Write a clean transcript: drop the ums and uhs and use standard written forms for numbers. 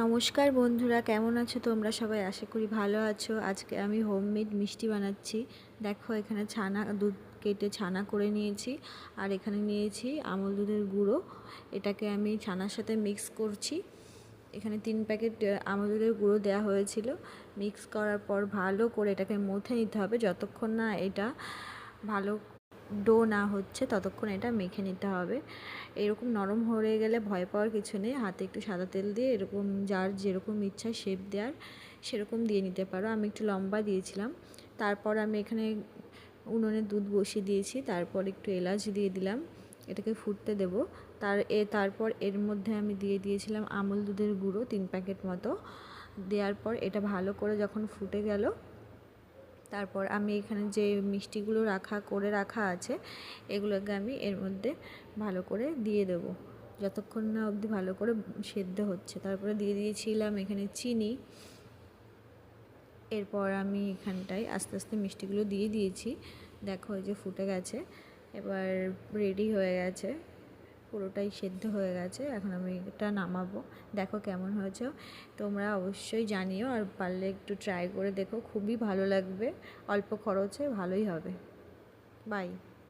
নমস্কার বন্ধুরা, কেমন আছো তোমরা সবাই? আশা করি ভালো আছো। আজকে আমি হোমমেড মিষ্টি বানাচ্ছি। দেখো, এখানে দুধ কেটে ছানা করে নিয়েছি, আর এখানে নিয়েছি আমুল দুধের গুঁড়ো। এটাকে আমি ছানার সাথে মিক্স করছি। এখানে 3 প্যাকেট আমুল দুধের গুঁড়ো দেওয়া হয়েছিল। মিক্স করার পর ভালো করে এটাকে মথে নিতে হবে। যতক্ষণ না এটা ভালো ডো না হচ্ছে ততক্ষণ এটা মেখে নিতে হবে। এরকম নরম হয়ে গেলে ভয় পাওয়ার কিছু নেই। হাতে একটু সাদা তেল দিয়ে এরকম যার যেরকম ইচ্ছা শেপ দেওয়ার সেরকম দিয়ে নিতে পারো। আমি একটু লম্বা দিয়েছিলাম। তারপর আমি এখানে উনুনে দুধ বসিয়ে দিয়েছি। তারপর একটু এলাচ দিয়ে দিলাম, এটাকে ফুটতে দেব। তারপর এর মধ্যে আমি দিয়ে দিয়েছিলাম আমুল দুধের গুঁড়ো 3 প্যাকেট মতো। দেওয়ার পর এটা ভালো করে যখন ফুটে গেল, তারপর আমি এখানে যে মিষ্টিগুলো করে রাখা আছে এগুলোকে আমি এর মধ্যে ভালো করে দিয়ে দেব, যতক্ষণ না অবধি ভালো করে সেদ্ধ হচ্ছে। তারপরে দিয়ে দিয়েছিলাম এখানে চিনি। এরপর আমি এখানটায় আস্তে আস্তে মিষ্টিগুলো দিয়ে দিয়েছি। দেখো, এই যে ফুটে গেছে, এবার রেডি হয়ে গেছে, পুরোটাই সেদ্ধ হয়ে গেছে। এখন আমি এটা নামাবো। দেখো কেমন হয়েছে, তোমরা অবশ্যই জানিও, আর পারলে একটু ট্রাই করে দেখো, খুবই ভালো লাগবে। অল্প খরচে ভালোই হবে। বাই।